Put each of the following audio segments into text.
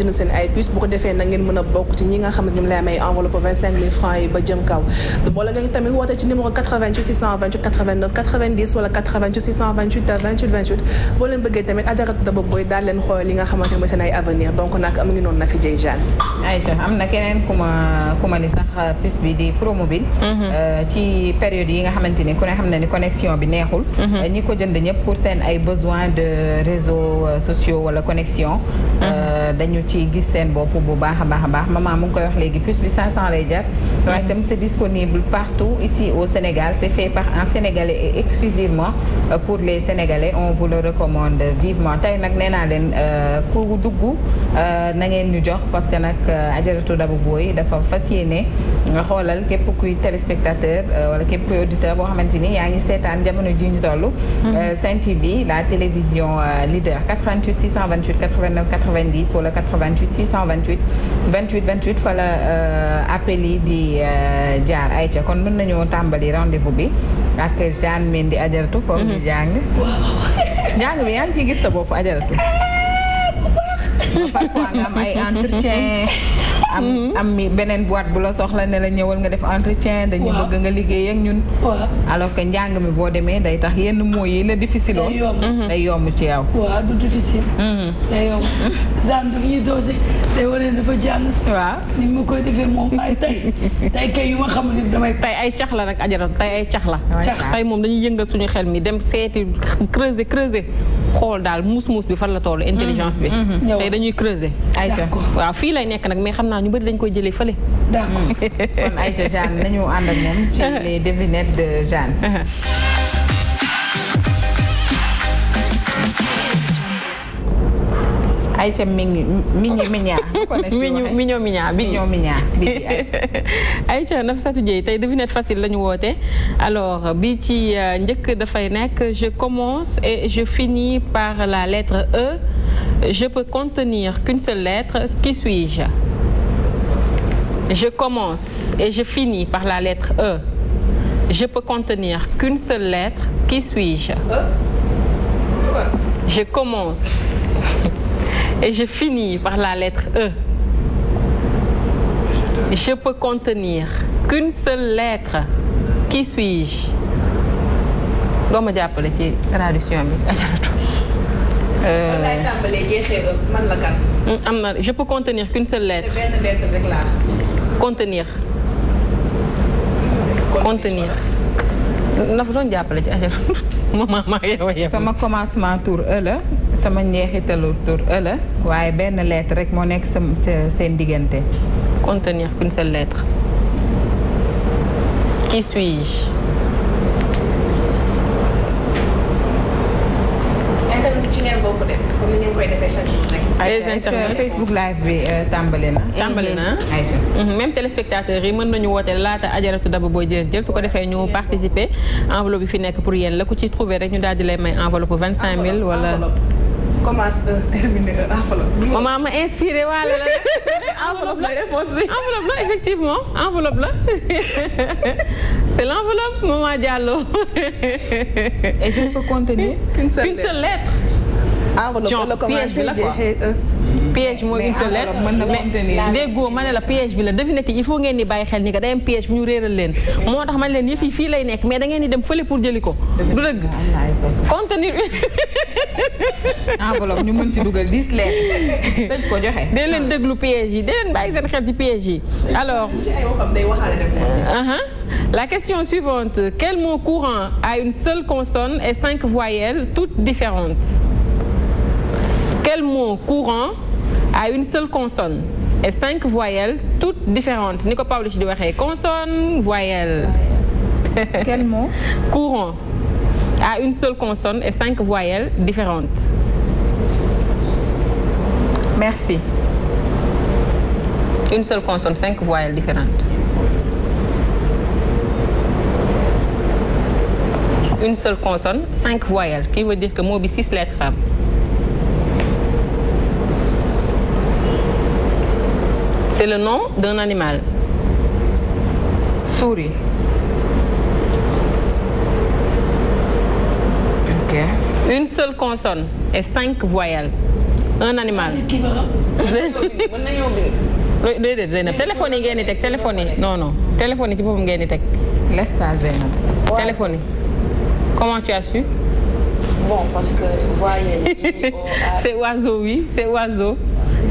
jënd seen ay puces bu ko defee na ngeen mën a bokk ci ñi nga xam ne ñoom lay may enveloppe 25 000 francs yi ba jëm kaw wala ngeen tamit woote ci numéro 88 628 89 90 wala 88 628 28 28 boo leen bëggee tamit Adjaratou Daba Boye daal leen xool li nga xamante ne mooy seen ay avenir donc nag am ngi noonu na fi jëy Jeanne. Aïcha am na keneen ku ma ni sax puce bi di Promobile. ci période yi nga xamante ni ku ne xam na ni connexion bi neexul. ñi ko jënd ñëpp pour seen ay besoin de réseaux sociaux wala connexion. dañu ci gis seen bopp bu baax a baax maman mu ngi koy wax léegi puce bi 500 lay jar. waaye itam c'est disponible partout ici au Sénégal c'est fait par un Sénégalais et exclusivement pour les Sénégalais on vous le recommande vivement tey nag nee naa leen ku dugg na ngeen ñu jox parce que nag Adjaratou Daba Boye dafa fas yéene nga xoolal képp kuy téléspectateur wala képp kuy auditeur boo xamante ni yaa ngi seetaan jamono ji ñu toll. Sen TV la télévision leader 88 628 89 90 wala 88 628 28 28 fa la appel yi di jaar ayca kon mën nañoo tàmbali rendez-vous bi ak Jeanne Mendy Adjaratou foofu di jàng. jàng bi yaa ngi ciy gis sa bopp Adjaratou. parfois nga am ay entretien am mi beneen boîte bu la soxla ne la ñëwal nga def entretien dañuy bëgg nga liggéey ak ñun alors que njàng mi boo demee day tax yenn mots yi la difficile oo day yomb ci yow waaw du difficile day yomb Jeanne daf ñuy dosé day wane dafa jàng waaw ni ma koy defee moom ay tey kay yu ma xamul yëpp damay tey ay cax la rek Adjaratou tey ay cax la tey moom dañuy yëngal suñu xel mi dem seeti creuser xool daal muus bi fan la tollu intelligence bi tey dañuy creuser Aïcha waaw fii lay nekk nag mais xam naa ñu bëri dañ koy jëlee fële d'accord kon Aïcha Jeanne nañu ànd ak moom ci les devinettes de Jeanne. Aïcha Mignon Aïcha Nafissatou Dieye tey devinette facile la ñu woote alors bi ci njëkk dafay nekk je commence et je finis par la lettre E je peux contenir qu'une seule lettre qui suis-je? Je commence et je finis par la lettre E je peux contenir qu'une seule lettre qui suis-je? Je commence et je finis par la lettre E. Je peux contenir qu'une seule lettre. Qui suis-je? doo ma jàppale ci traduction bi Adjaratou. lay tàmbalee jeexee man la kan. am na je peux contenir qu'une seule lettre. benn lettre rek laa. contenir. na fa doon jàppale ci Adjaratou. maman maa yow yem. sama commencement tour E la sama njeexitalu tour E la waaye benn lettre rek moo nekk seen diggante. Contenir qu'une seule lettre. Qui suis-je? internet ci ngeen bokk def comme ni ngeen koy defee chaque jour rek. est-ce que Facebook live bi tàmbali na. Même téléspectateurs yi mën nañu woote laata Adjaratou Daba Boye jël su ko defee ñu participer enveloppe bi fi nekk pour yéen la ku ci trouvé rek ñu daal di lay may enveloppe 25 000 wala. commence terminer enveloppe. maman ma inspiré waale la. enveloppe la réponse bi. enveloppe la effectivement enveloppe la. C'est l'enveloppe maman Diallo. Et je peux contenir qu'une seule lettre. enveloppe la commencé piège mooy une seule lettre mais déggoo ma ne la piège bi la devinette yi il faut ngeen di bàyyi xel ni que day am piège bu ñu réeral leen moo tax man leen yëf yi fii lay nekk mais da ngeen di dem fële pour jëli ko du dëgg contenir enveloppe ñu mën ci dugal 10 lettres dañ ko joxe dee leen déglu piège yi dee leen bàyyi seen xel ci piège yi alors ci ay waxam day waxaale réponse. La question suivante quel mot courant a une seule consonne et 5 voyelles toutes différentes? Quel mot courant a une seule consonne et 5 voyelles toutes différentes ni ko Pawlish di waxee consonne voyelle. Quel mot courant a une seule consonne et 5 voyelles différentes? Merci. Une seule consonne 5 voyelles différentes. Une seule consonne 5 voyelles qui veut dire que mot bi 6 lettres am. C'est le nom d'un animal. Souris. Ok. Une seule consonne et 5 voyelles. Un animal. kii ba xam. mën nañoo biir. déedéet Zeynab téléphone yi ngeen di teg téléphone yi non téléphone yi ci boppam ngeen di teg. laisse ça Zeynab. téléphone yi. Comment tu as su? Bon, parce que voyez. C'est oiseau, oui, c'est oiseau.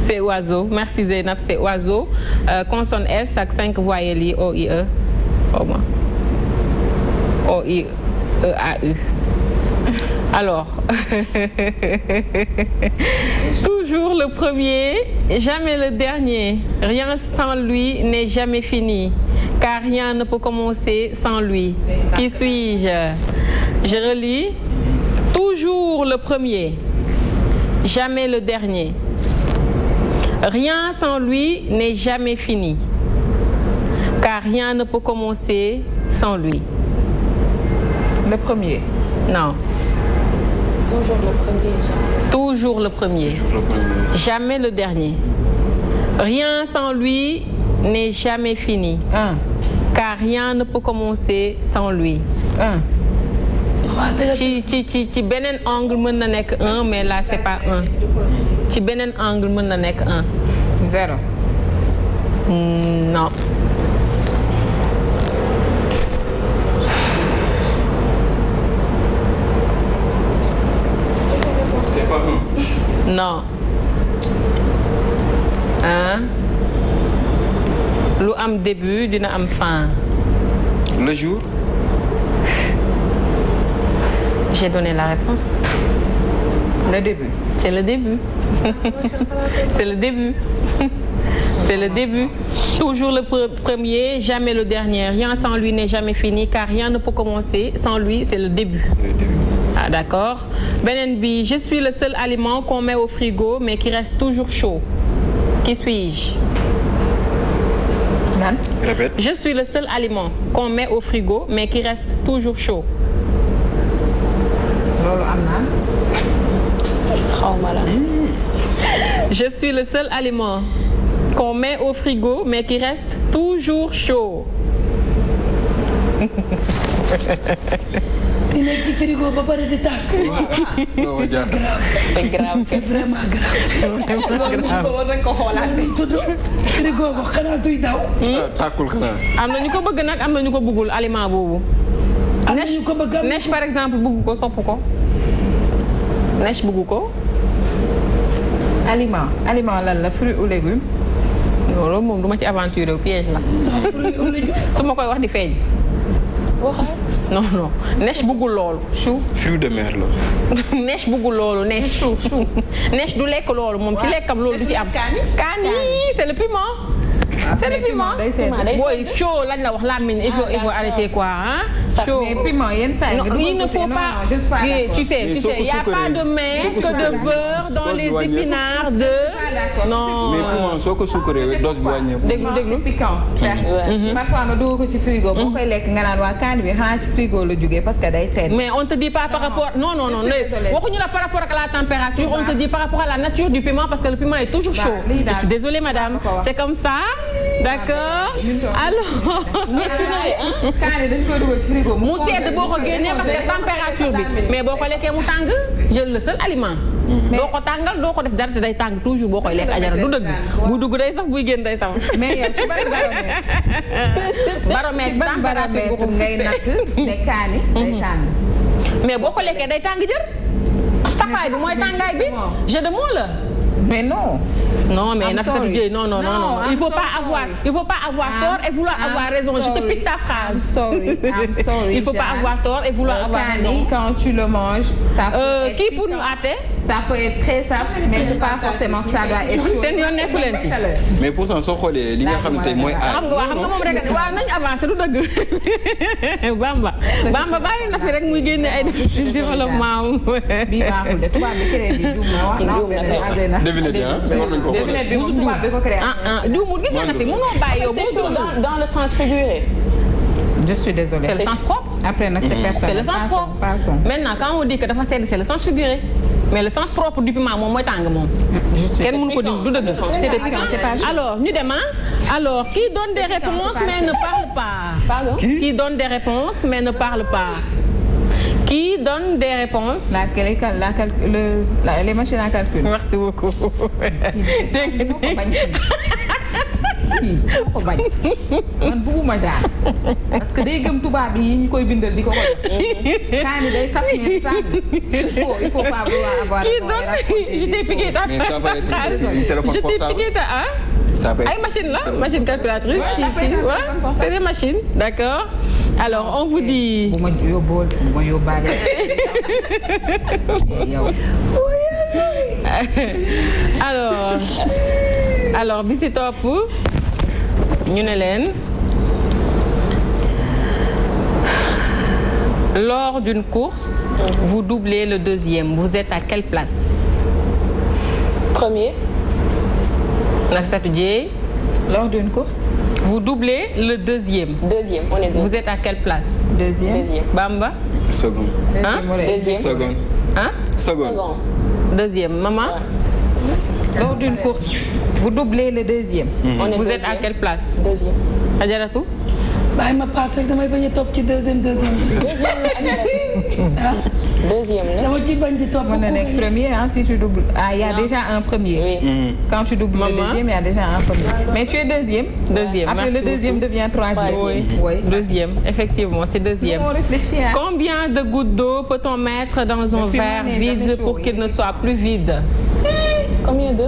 C'est oiseau. Merci Zeynab, c'est oiseau. Consonne S ak 5 voyelles yi O, I, E. Au moins. O, I, E, A, U. Alors, toujours le premier, jamais le dernier. Rien sans lui n'est jamais fini, car rien ne peut commencer sans lui. Qui suis-je? Je relis. Toujours le premier, jamais le dernier. Rien sans lui n'est jamais fini, car rien ne peut commencer sans lui. Le premier. Non. Toujours le premier, jamais. Toujours le premier. Jamais le dernier. Rien sans lui n'est jamais fini. Car rien ne peut commencer sans lui. ci beneen angle mën na nekk 1 mais là c'est pas 1. ci beneen angle mën na nekk 1. 0. Non. C'est pas 1. Non. Lu am début dina am fin. Le jour. J'ai donné la réponse. Le début. C'est le début. C'est le début. C'est le début. Toujours le premier, jamais le dernier. Rien sans lui n'est jamais fini, car rien ne peut commencer sans lui, c'est le début. Le début. Ah d'accord. Beneen bi, je suis le seul aliment qu'on met au frigo, mais qui reste toujours chaud. Qui suis-je? Nan. Répète. Je suis le seul aliment qu'on met au frigo, mais qui reste toujours chaud. loolu am na. xawma la. Je suis le seul aliment qu'on met au frigo, mais qui reste toujours chaud. di nekk ci frigo ba pare di tàkk. C'est grave. C'est vraiment grave. loolu dañ ko xoolaat. tudd frigo ko xanaa tuy daw. tàkkul xanaa. am na ñu ko bëgg nag am na ñu ko bëggul aliment boobu. am na ñu ko bëgg am Neige par exemple bëgg ko sopp ko. Neige bëgg ko. aliment lan la fruit ou légume. loolu moom du ma ci aventure wu piège la. su ma koy wax di feeñ. non Neige bëggul loolu. chou. fruit de mer la. Neige bëggul loolu Neige. chou Neige du lekk loolu moom ci lekkam loolu du ci am. kaani c'est le piment. C'est le piment. Boy, chaud lañ la wax làmmiñ il faut arrêter quoi hein. Chaud. Mais piment yenn saa yi il ne faut pas. Tu sais, il y a pas de mer que de beurre dans les épinards de. Non. mais piment soo ko suukaree dose bi wàññeeku. déglu piquant. parfois nga dugg ko ci frigo boo koy lekk nga naan waa kaani bi xanaa ci frigo la jógee parce que day sedd. Mais on te dit pas par rapport non waxuñu la par rapport à la température on te dit par rapport à la nature du piment parce que le piment est toujours chaud. Je suis désolée madame c'est comme ça. D'accord. Alors. kaani dañ koy dugal ci frigo mu sedd boo ko génnee parce que température bi mais boo ko lekkee mu tàng jël le seul aliment. doo ko tàngal doo ko def dara te day tàng toujours boo koy lekk ajara du dëgg. buy dugg day sax buy génn day sax. mais yow ci ban baromètre ngay natt ne kaani day tàng. mais boo ko lekkee day tàng jër. safaay bi mooy tàngaay bi jeu de mots la. mais non. Non, mais Nafissatou Dieye, non. Il faut pas avoir tort et vouloir avoir raison. Je te pique ta phrase. I'm sorry. Il faut pas avoir tort et vouloir avoir raison. Quand tu le manges, ça peut être qui pour nous hâter? Ça peut être très simple, mais c'est pas forcément que ça doit être chaud. Seen yoon nekku leen ci. mais pourtant soo xoolee li nga xam tey mooy aar. xam nga moom rek waaw nañu avancé du dëgg. Bamba bàyyi na fi rek muy génne ay développement. Bii baaxul de tubaab bi créé bi juum na wax na. devinette bi war nañu ko xool. devinette bi moom tubaab bi ko créé. Duumul gis nga na fi mënoo bàyyi yow boo juum dans le sens figuré. Je suis désolée. C'est le sens propre. Après nag c'est personnel. C'est le sens propre. Maintenant quand on dit que dafa sedd c'est le sens figuré. Mais le sens propre du piment moom mooy tàng moom. kenn mënu ko di du dëgg. C'est piquant, c'est pas chaud. Alors ñu dem alors qui donne des réponses mais ne parle pas. Pardon? Qui donne des réponses mais ne parle pas. Qui donne des réponses? Les machines à calcul. Merci beaucoup. ko bañ man bëgguma jaar parce que day gëm tubaab yi ñu koy bindal di ko def kaani day saf ne tàng il faut pas vouloir avoir je t'ai piqué ta mais ça va être aussi un téléphone portable. Je t'ai piqué ta ça peut être ay machine la machine calculatrice c'est des machines d'accord alors on vous dit bu ma yóbbaale alors bi ci topp ñu ne leen lors d'une course vous doublez le deuxième vous êtes à quelle place? Premier. Nafissatou Dieye. Lors d'une course vous doublez le deuxième. Deuxième, on est deuxième. Vous êtes à quelle place? Deuxième. Bamba. Seconde. Hein? Deuxième. Seconde. Hein? Seconde. Deuxième. Maman. Lors d'une course vous doublez le deuxième. Vous êtes à quelle place? Deuxième. Adjaratou. bàyyi ma paase rek damay bañ a topp ci deuxième. Deuxième la. dama ci bañ di topp. mën na nekk premier hein, si tu doubles. Ah, il y a déjà un premier. Oui. Quand tu doubles le deuxième, il y a déjà un premier. Mais tu es deuxième. Deuxième. Après le deuxième devient troisième. Oui. Deuxième. Effectivement, c'est deuxième. On réfléchit, hein. Combien de gouttes d'eau peut-on mettre dans un verre vide pour qu'il ne soit plus vide? Combien de?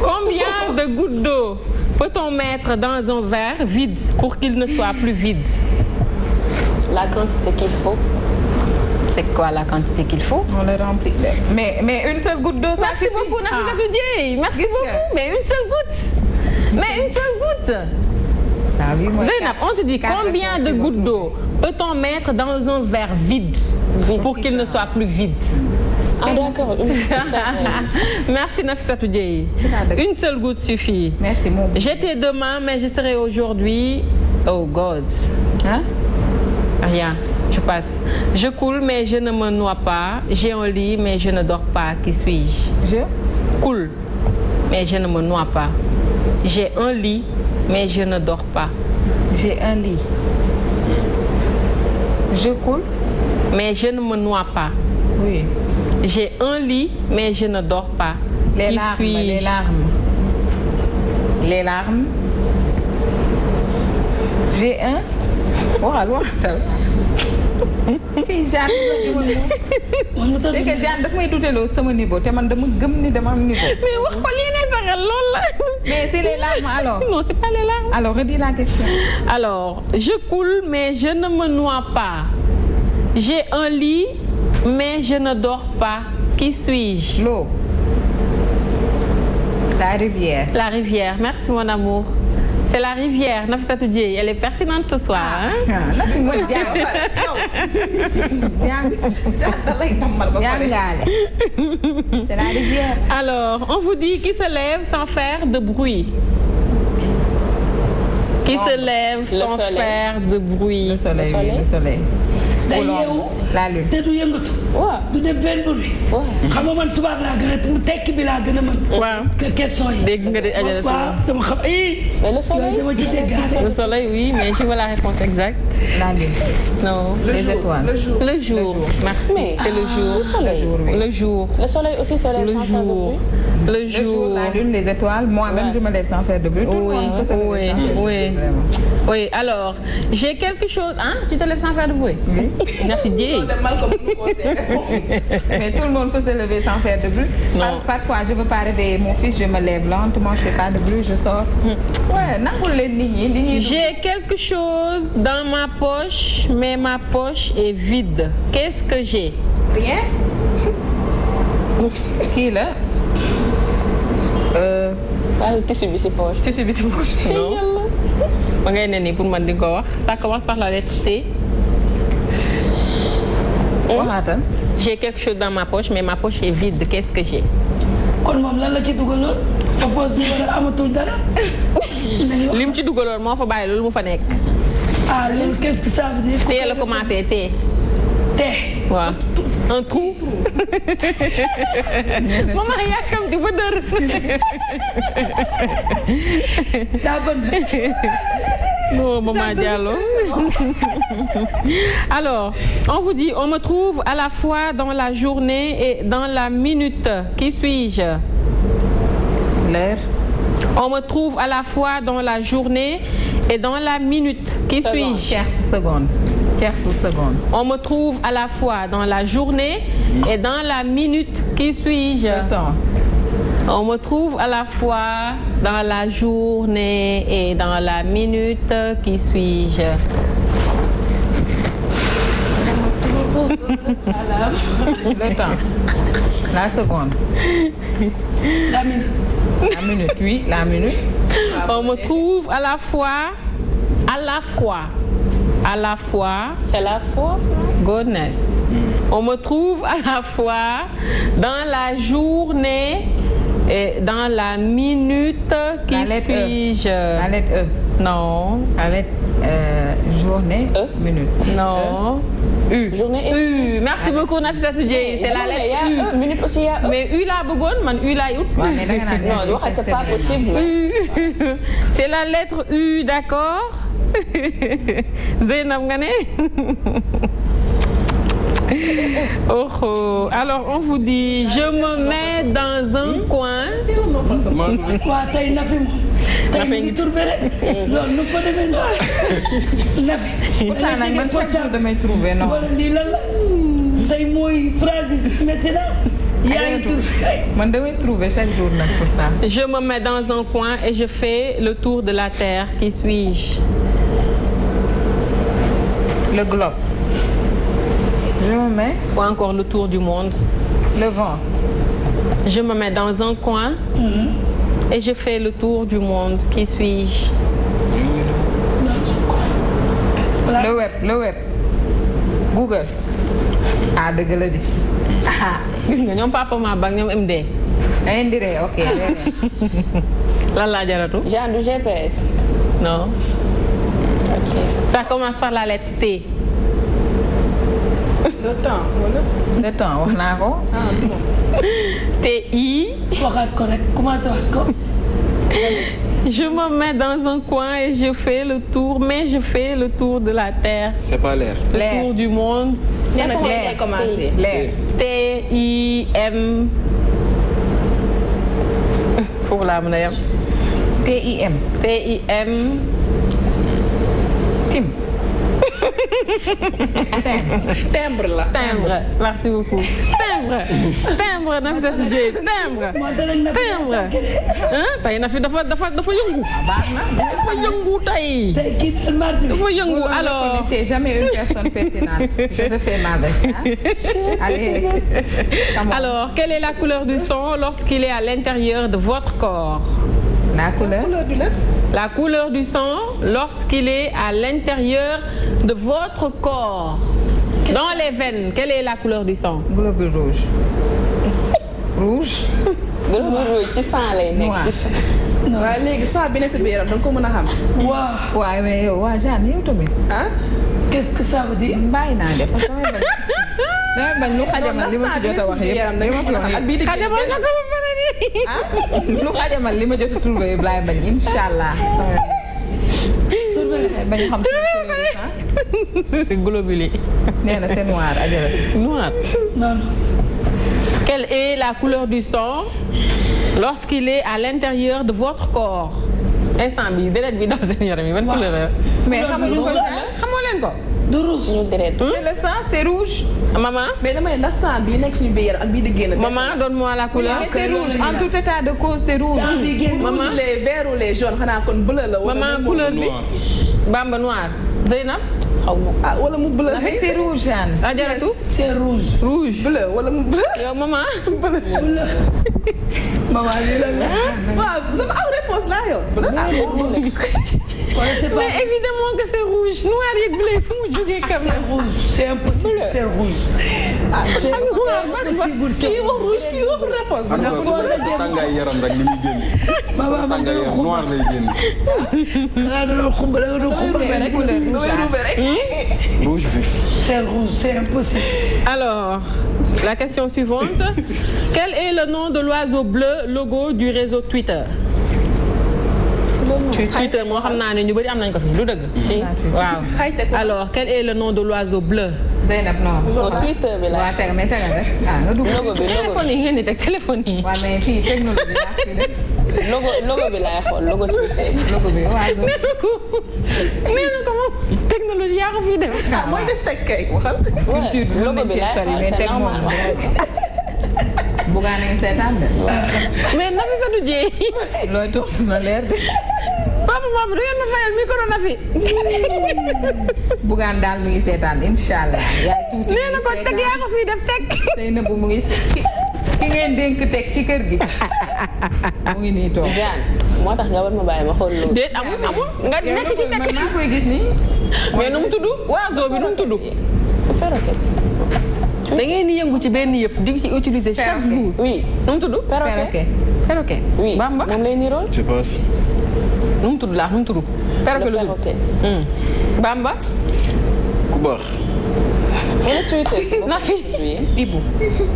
Combien de gouttes d'eau peut-on mettre dans un verre vide pour qu'il ne soit plus vide? La quantité qu'il faut. C'est quoi la quantité qu'il faut? On le remplit. Mais une seule goutte d'eau, ça Merci suffit. beaucoup, Nafissatou Dieye. Merci beaucoup. Mais une seule goutte. Mais une seule goutte. Ah oui, moi, Zainab, on te dit combien de gouttes d'eau peut-on mettre dans un verre vide pour qu'il ne soit plus vide? Ah d'accord. Merci Nafissatou Dieye. Une seule goutte suffit. Merci mon. J'étais demain mais je serai aujourd'hui. Oh God. Hein? Rien. Je passe. Je coule mais je ne me noie pas. J'ai un lit mais je ne dors pas. Qui suis-je? Je coule mais je ne me noie pas. J'ai un lit mais je ne dors pas. J'ai un lit. Je coule mais je ne me noie pas. Oui. J'ai un lit mais je ne dors pas. Les Qui larmes, suis-je? les larmes. Les larmes. J'ai un. waxal. fii Jeanne c'est que Jeanne daf may tuuteloo sama niveau te man dama gëm ni dama am niveau. mais wax ko lii ne saxal loolu la. mais c'est les larmes alors. Non, c'est pas les larmes. Alors redis la question. Alors, je coule mais je ne me noie pas. J'ai un lit mais je ne dors pas. Qui suis-je? L'eau. La rivière. La rivière. Merci mon amour. C'est la rivière. Nafissatou Dieye, elle est pertinente ce soir. Hein? C'est la rivière. Alors, on vous dit qui se lève sans faire de bruit. Qui se lève sans faire de bruit. Le soleil. Le soleil. day yeewu la lune te du yëngatu. waaw du def benn bruit. xam nga man tubaab laa gën a tekki bi laa gën a mën. waaw que question yi. dégg nga de Adjaratou. waaw dama xam mais le soleil dama ci déggaale. Le soleil, oui, mais je veux la réponse exacte. la lune. Non. Les étoiles. Le jour. Merci. Mais c'est le jour. le soleil. Le jour. Le soleil aussi se lève Le sans faire de jour. bruit. Le Le jour, jour. la lune, les étoiles. Moi-même, Ouais. je me lève sans faire de bruit. Tout le Oui, monde peut se lever oui, sans faire de bruit, oui. vraiment. Oui, alors, j'ai quelque chose. Hein? Tu te lèves sans faire de bruit? Oui. Merci Dieye. Mais tout le monde peut se lever sans faire de bruit. Non. Parfois, je veux pas réveiller mon fils, je me lève lentement, je fais pas de bruit, je sors. Ouais, nangul leen nit ñi li ñuy dund. J'ai quelque chose dans ma poche, mais ma poche est vide. Qu'est-ce que j'ai? Rien. Kii la. waaw tissu bi si poche. Tissu bi si poche. Non. Ma ngay ne nii pour man di ko wax. Ça commence par la lettre C. Waxaatal. J'ai quelque chose dans ma poche, mais ma poche est vide. Qu'est-ce que j'ai? kon moom lan la ci dugaloon. ba poche bi wala amatul dara. Li mu ci dugaloon moo fa bàyyi loolu mu fa nekk. ah loolu qu'est-ce que ça veut dire. Tee la commencé tee. te. waaw un trou. Mama yàkkamti ba dër. daa bëgg. Non, Maman Diallo. Alors, on vous dit, on me trouve à la fois dans la journée et dans la minute. Qui suis-je? L'heure. On me trouve à la fois dans la journée et dans la minute. Qui suis-je? Tierce seconde. On me trouve à la fois dans la journée et dans la minute. Qui suis-je? Le temps. On me trouve à la fois dans la journée et dans la minute. Qui suis-je? Le temps. La seconde. La minute. La minute, oui, la minute. On me trouve à la fois. C'est la foi. Goodness. On me trouve à la fois dans la journée et dans la minute. Qui suis-je? La lettre E. Non. La lettre journée, minute. Non. U. Journée et U. Merci beaucoup Nafissatou Dieye. C'est la lettre U. Minute aussi, il y a Mais U laa bëggoon man U laay ut. Non, c'est pas possible. U. C'est la lettre U, d'accord? Zeynab nga ne? Oh, oh. Alors on vous dit, je me mets dans un coin. waa tey Nafi moom. tey mi ngi trouvé rek. loolu nu ko defee noonu. Nafi. Pourtant nag man chaque jour damay trouver non. wala lii lan la. tey mooy phrase yi maintenant. yaa ngi trouvé. Man damay trouver chaque jour nag pour ça. Je me mets dans un coin et je fais le tour de la terre. Qui suis-je? Le globe. Je me mets. Ou encore le tour du monde. Le vent. Je me mets dans un coin et je fais le tour du monde. Qui suis-je? Le web. Google. Ah dëgg la di. Ah gis nga ñoom Papa Maba ak ñoom MD. Indire, ok. Lan laa jaratu? Genre du GPS. Non. Ok. Ça commence par la lettre T. Le temps wala. Le temps wax naa ko. Ah bon. T-I. waxaat ko rek commencé waat ko. Je me mets dans un coin et je fais le tour, mais je fais le tour de la terre. C'est pas l'air. Le L'air. tour du monde. ñenn tey ngay commencé. L'air. T-I-M. Foofu laa mën a yem. T-I-M. T-I-M. Tim. Timbre la. Timbre. Merci beaucoup. Timbre Nafissatou Dieye. Timbre. Tey na fi dafa yëngu. Baax na. Dafa yëngu tey. tey kii daal mardi. Dafa yëngu Vous ne alors. connaissez jamais une personne pertinente. Je fais ma veste. Allez. Alors, quelle est la couleur du son lorsqu'il est à l'intérieur de votre corps? La couleur. La couleur du sang lorsqu'il est à l'intérieur de votre corps. Dans les veines, quelle est la couleur du sang? Globule rouge. Rouge. Globule rouge ci sang lay nekk. Noir. waaw léegi saa bi ne sa biiram da nga ko mën a xam. waaw. waaw mais yow waa Jeanne yow tamit. ah. qu'est-ce que ça veut dire. bàyyi naa de parce que damay bañ lu xajamal li ma ci jot a wax yëpp. ak bii di Xajamal na ko ba pare nii. lu xajamal li ma jot a trouvé yëpp laay bañ incha allah. bañ xam c'est globulé. nee na c'est noir ajara. Noir. non non. Quelle est la couleur du sang lorsqu'il est à l'intérieur de votre corps? Instant bi deret bi daw seen yaram yi ban couleur la? mais xamuñu ko xamoo leen ko. du rouge. ñu deret. c'est le sang c'est rouge. Maman, mais damay ndax sang bii nekk suñu biir yaram ak bii di génn. maman, donne-moi la couleur. mais c'est rouge en tout état de cause c'est rouge. sang bi génn. rouge les verts ou les jaunes xanaa kon bleu la. wala Maman, mu couleur bi. Noir. Bamba noir. Zeynab. xaw ma. ah wala mu bleu mais c'est rouge Jeanne. Ajaratu. c'est rouge. Rouge. bleu wala mu bleu. Yow maman. maman lii lan la. waaw sama aw réponse laa yor. bleu ah bon. wala c'est pas. Mais évidemment que c'est rouge. Noir yeeg bleu fu mu jógee kam c'est rouge c'est impossible c'est rouge. ah c'est kii wax rouge kii waxul réponse bi. En tout cas sa tàngaay yaram rek li muy génn. sa tàngaay yaram noir lay génn. xanaa da doon xumb da nga doon xumb. damay roubé rek. Rouge vif. c'est rouge c'est impossible. Alors, la question suivante. Quel est le nom de l'oiseau bleu logo du réseau Twitter? Le nom Twitter moo xam naa ne ñu bëri am nañ ko fi lu dëgg. waaw alors quel est le nom de l'oiseau bleu. Zeynab non. Twitter bi la. waaw teg mais tegal rek nga dugg. téléphone yi ngeen di teg téléphone yi. waaw mais fii technologie yaa fi def. logo bi laay xool logo Twitter. logo bi waaw. nee na ko moom technologie yaa ko fi def. mooy def teg kay waxal. logo bi laay xool c'est normal. Bougane nañu seetaan de. mais Nafissatou Dieye. loolu toog na leer de. papa maman du ngeen ma fayal micro na fi. Bougane daal mu ngi seetaan incha allah. yaay tuuti nee na ko teg yaa ko fi def teg. tey na bu mu ngi ki ngeen dénk teg ci kër gi. mu ngi nii toog. Diane moo tax nga war ma bàyyi ma xool loolu. déet amul nga nekk ci teg. man maa koy gis nii. mais nu mu tudd oiseau bi nu mu tudd. perroquet. da ngeen di yëngu ci benn yëpp di ci utiliser chaque jour. oui nu mu tudd. perroquet. perroquet. oui Bamba moom lay nirool. je pense. nu mu tudd laa nu mu tudd. perroquet la tudd. Bamba. ku baax. wala Twitter. Nafi. Ibu.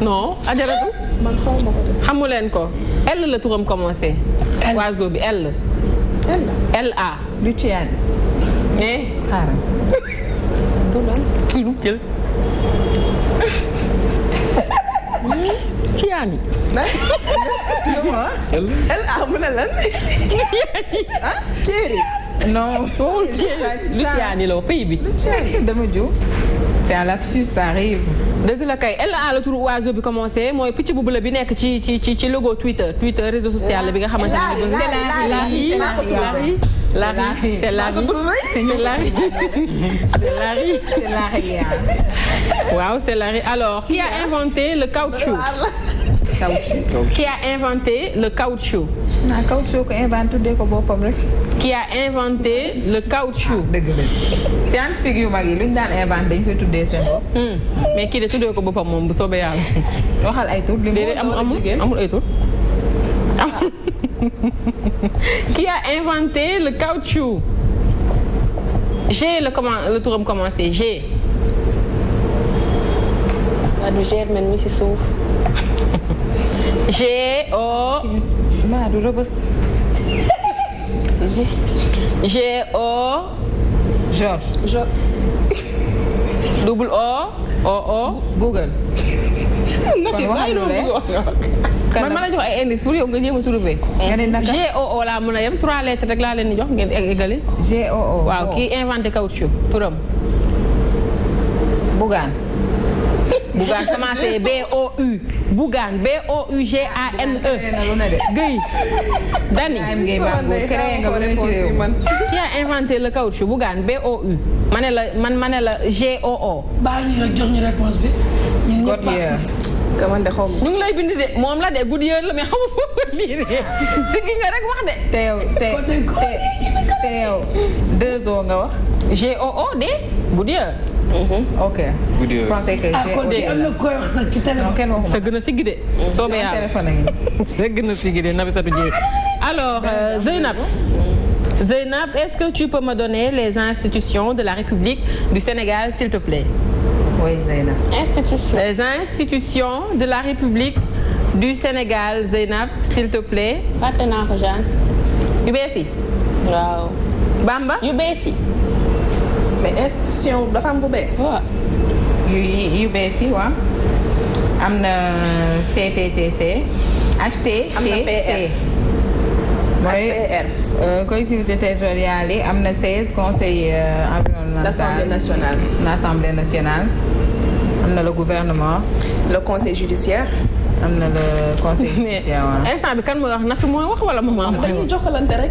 non ajaratu. man xaw ma ko de. xamu leen ko. L la turam commencé. oiseau bi L. LA. Luciane. mais xaaral. du lan. kii lu jël. Ciani. mu ne lan. ah Thierry. non. Luciani la pays bi. dama jóg. c'est un lapsus ça arrive. dëgg la kay LA la turu oiseau bi commencé mooy picc bu bula bi nekk ci logo Twitter réseau social bi nga xamante ne. Larry c'est Larry. waaw c'est Larry alors qui a inventé le caoutchouc. Qui a inventé le caoutchouc. naa caoutchouc ko inventé tuddee ko boppam rek. Qui a inventé le caoutchouc. dëgg la scientifique yu mag yi luñ daan inventé dañ koy tuddee seen bopp. mais kii de tuddee ko boppam moom bu soobee yàlla. waxal ay tur. déedéet amul ay tur. Qui a inventé le caoutchouc. G le turam commencé G. waa du Germaine mi si suuf. G O. maa du rëbës. G O. George. double O. O. Google. kon waxal lu man ma la jox ay indice pour yow nga jéem a trouver. G O O laa mën a yem 3 lettres rek laa leen di jox ngeen eggali. G O O. waaw kii inventé caoutchouc turam. Bougane. Bougane commencé B-O-U. Bougane B-O-U-G-A-N-E. Guèye. Dani. Qui a inventé le caoutchouc Bougane B-O-U. ma ne la G-O-O. baal ñu rek jox ñu réponse bi. ñu ngi pass. kaman de xaw ma. ñu ngi lay bind de moom la de Goodyear la mais xamu foofu lii de siggi nga rek wax de. te yow 2 O nga wax. G-O-O de Goodyear. ok. Goodyear. pensez que kon de am na koy wax nag ci téléphone. kenn waxuma. sa gën a siggi de. soobee yàlla téléphone yi. sa gën a siggi de Nafissatou Dieye. alors Zeynab, est-ce que tu peux me donner les institutions de la République du Sénégal s'il te plaît? oui Zeynab. institution. Les institutions de la République du Sénégal Zeynab s'il te plaît. fàtte naa ko Jeanne. yu bees yi. waaw. Bamba. yu bees yi. mais institution dafa am bu bees. waaw. yu bees yi waaw. am na CTTC. HTTC. am na PR. mooy PR. collectivité territoriale yi am na 16 conseils environnemental. l'Assemblée nationale. l'Assemblée nationale. am na le gouvernement. le conseil judiciaire. am na le conseil judiciaire waaw. instant bi kan mooy wax Nafi mooy wax wala maman mooy dañuy wax. jokkalante rek.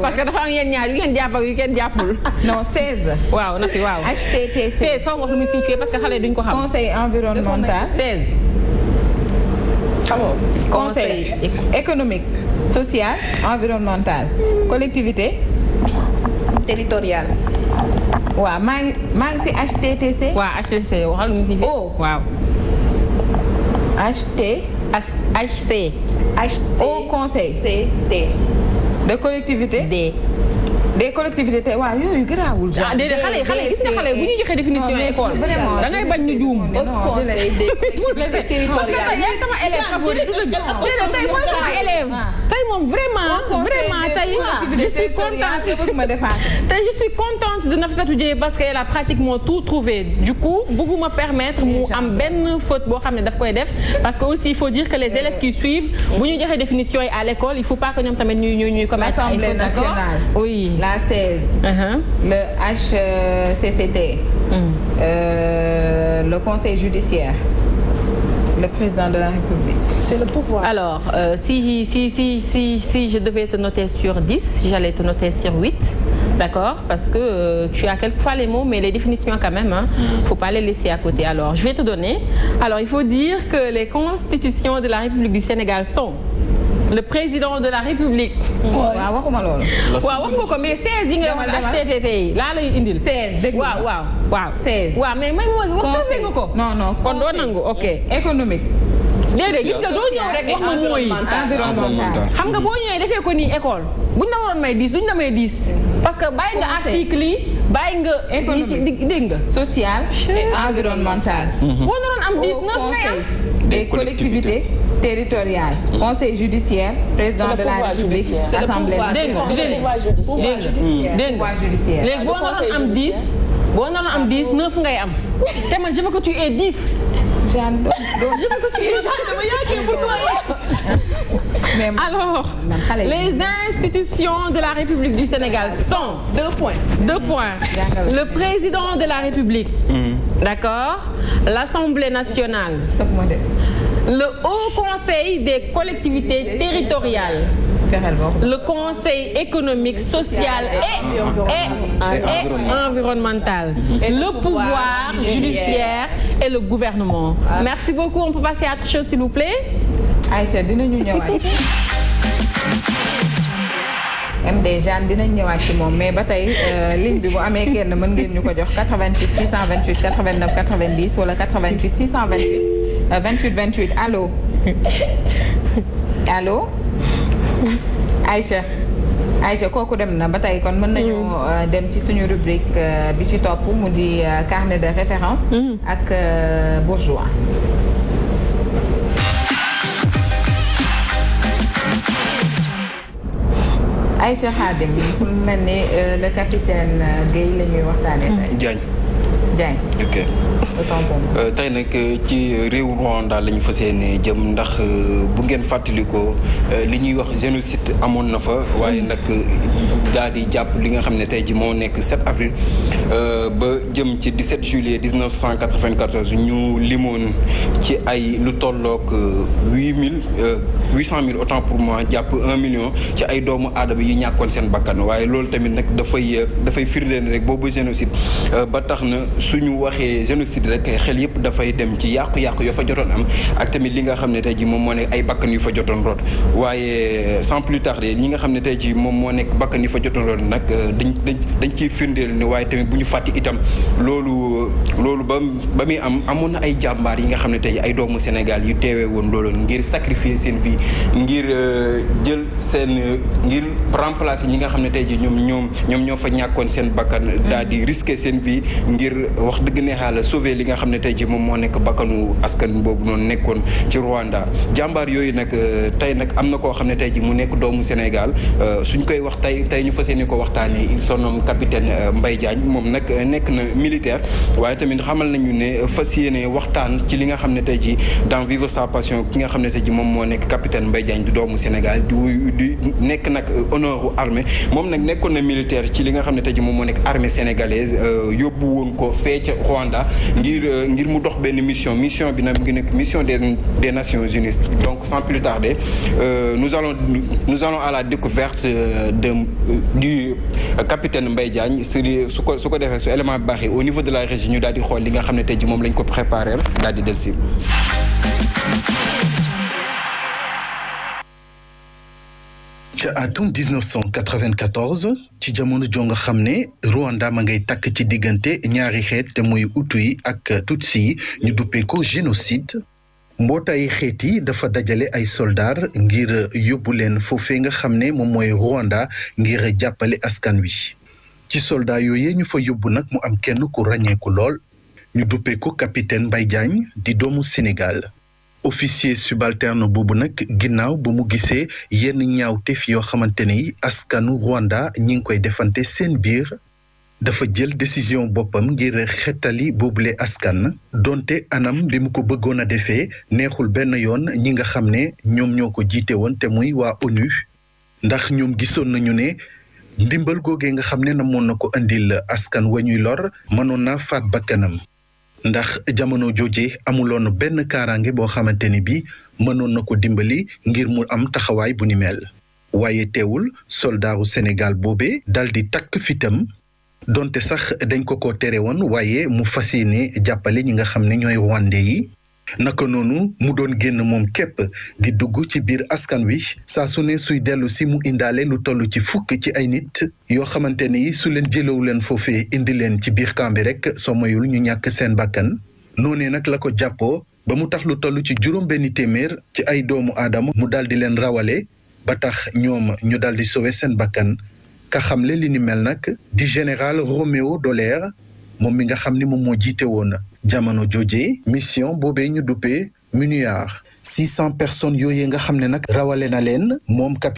parce que dafa am yéen ñaar yu ngeen jàpp ak yu ngeen jàppul. non 16. waaw Nafi waaw. HTTC. 16 foog nga wax lu muy signifié parce que xale yi duñ ko xam. conseil environnemental. 16. xamoo. conseil économique social environnemental collectivité territoriale. waaw maa ngi ci HTTC. waaw HTC waxal lu muy signifié. oh waaw. HC. Au conseil. CT. de collectivité. des collectivités waaw yooyu garaawul. ah déedéet xale yi gis nga xale yi bu ñuy joxe définition école. da ngay bañ ñu juum. Haut conseil des collectivités territoriales. sama élève favori du dëgg. déedéet tey mooy sama élève. tey moom vraiment tey je suis contente de Nafissatou Dieye parce qu'elle a pratiquement tout trouvé du coup bëgguma permettre mu am benn faute boo xam ne daf koy def parce que aussi il faut dire que les élèves qui suivent bu ñu joxe définition yi à l'école il faut pas que ñoom tamit ñuy commettre ay fautes, d'accord? Oui, la 16 le HCCT le conseil judiciaire, le président de la République. C'est le pouvoir. Alors, si je devais te noter sur 10, j'allais te noter sur 8. D'accord? Parce que tu as quelquefois les mots, mais les définitions quand même, hein, faut pas les laisser à côté. Alors, je vais te donner. Alors, il faut dire que les constitutions de la République du Sénégal sont le président de la République. waaw waxuma loolu. waaw wax nga ko mais 16 yi nga wax HTTT yi laa lay indil. 16 dëgg la waaw 16. waaw mais may ma wax dëgg nga ko. non kon doo nangu ok. économique. déedéet gis nga doo ñëw rek wax ma mooy environnemental. xam nga boo ñëwee defee ko nii école buñ la waroon may 10 duñ la may 10. parce que bàyyi nga article yi bàyyi nga. économique dégg nga. social et environnemental. boo naroon am 10 9 ngay am. des collectivités territoriales. Conseil judiciaire, président de la République, assemblée. pouvoir judiciaire. léegi boo naroon am 10 9 ngay am. te man je veux que tu aies 10. Jeanne donc je veux que tu aies 10. Alors, les institutions de la République du Sénégal sont 2 points. Le président de la République. D'accord? L'Assemblée nationale. Le Haut Conseil des collectivités territoriales. Le Conseil économique, social et environnemental. Le pouvoir judiciaire et le gouvernement. Merci beaucoup. On peut passer à autre chose, s'il vous plaît? Aïcha, dinañu ñëwaat. MD Jeanne dinañ ñëwaat ci moom mais ba tey ligne bi bu amee kenn mën ngeen ñu ko jox 88 628 89 90 wala 88 628 28 28 allo allo Aïcha kooku dem na ba tey kon mën nañu dem ci suñu rubrique bi ci topp mu di carnet de référence ak bourgeois. Aïcha Khadim pour mel ni le capitaine Guèye la ñuy waxtaanee tey. Diagne. ok tey nag ci réew Rwanda la ñu fas yéene jëm ndax bu ngeen fàttalikoo li ñuy wax génocide amoon na fa waaye nag daal di jàpp li nga xam ne tey ji moo nekk 7 avril ba jëm ci 17 juillet 1994 ñu limoon ci ay lu tollook 800 000 autant pour moi jàpp 1 million ci ay doomu aadama yi ñàkkoon seen bakkan waaye loolu tamit nag dafay firndeel rek boobu génocide ba tax na suñu waxee génocide rek xel yëpp dafay dem ci yàqu-yàqu yoo fa jotoon am ak tamit li nga xam ne tey ji moom moo nekk ay bakkan yu fa jotoon root waaye sans plus tarder ñi nga xam ne tey ji moom moo nekk bakkan yu fa jotoon root nag dañ ciy firndeel ne waaye tamit bu ñu fàtti itam loolu ba muy amoon na ay jàmbaar yi nga xam ne tey ay doomu Sénégal yu teewee woon loolu ngir sacrifier seen vie ngir jël ngir remplacer ñi nga xam ne tey ji ñoom ñoo fa ñàkkoon seen bakkan daal di risquer seen vie ngir wax dëgg neexaala sauver li nga xam ne tey ji moom moo nekk bakkanu askan boobu noonu nekkoon ci Rwanda jàmbaar yooyu nag tey nag am na koo xam ne tey ji mu nekk doomu Sénégal suñ koy wax tey ñu fas yéene ko waxtaanee il se nomme capitaine Mbaye Diagne moom nag nekk na militaire waaye tamit xamal nañu ne fas yéene waxtaan ci li nga xam ne tey ji dans vivre sa passion ki nga xam ne tey ji moom moo nekk capitaine Mbaye Diagne di doomu Sénégal di nekk nag honneur u armée moom nag nekkoon na militaire ci li nga xam ne tey ji moom moo nekk armée sénégalaise yóbbu woon ko fee ca Rwanda ngir mu dox benn mission bi nag mu ngi nekk mission des Nations Unies donc sans plus tarder nous allons à la découverte du capitaine Mbaye Diagne su ko defee su élément bi baaxee au niveau de la régie ñu daal di xool li nga xam ne tey ji moom lañ ko préparé daal di dellusi. ca atum 1994 ci jamono joo nga xam ne Rwanda ma ngay takk ci diggante ñaari xeet te muy Hutu yi ak Tutsi yi ñu duppee ko génocide mbootaayu xeet yi dafa dajale ay soldats ngir yóbbu leen foofee nga xam ne moom mooy Rwanda ngir jàppale askan wi ci soldats yooyee ñu fa yóbbu nag mu am kenn ku ràññeeku lool ñu duppee ko capitaine Mbaye Diagne di doomu Sénégal officier subalterne boobu nag ginnaaw ba mu gisee yenn ñaawteef yoo xamante ni askanu Rwanda ñi ngi koy defante seen biir dafa jël décision boppam ngir xettali boobule askan donte anam bi mu ko bëggoon a defee neexul benn yoon ñi nga xam ne ñoom ñoo ko jiite woon te muy waa ONU ndax ñoom gisoon nañu ne ndimbal googee nga xam ne namoon na ko indil askan wa ñuy lor mënoon naa faat bakkanam ndax jamono jooje amuloon benn kaaraange boo xamante ni bi mënoon na ko dimbali ngir mu am taxawaay bu ni mel waaye teewul soldaaru Sénégal boobee dal di takk fitam donte sax dañ ko tere woon waaye mu fas yéene jàppale ñi nga xam ne ñooy Rwandais yi naka noonu mu doon génn moom képp di dugg ci biir askan wi saa su ne suy dellu si mu indaale lu toll ci fukk ci ay nit yoo xamante ni su leen jëlewu leen foofee indi leen ci biir camp bi rek soo mayul ñu ñàkk seen bakkan noonee nag la ko jàppoo ba mu tax lu toll ci juróom-benn téeméer ci ay doomu aadama mu daal di leen rawale ba tax ñoom ñu daal di sowe seen bakkan ka xamle li ni mel nag di général Roméo Dallaire moom mi nga xam ni moom moo jiite woon jamono jooje mission boobee ñu duppee MINUAR 600 personnes yooyee nga xam ne nag rawale na leen moom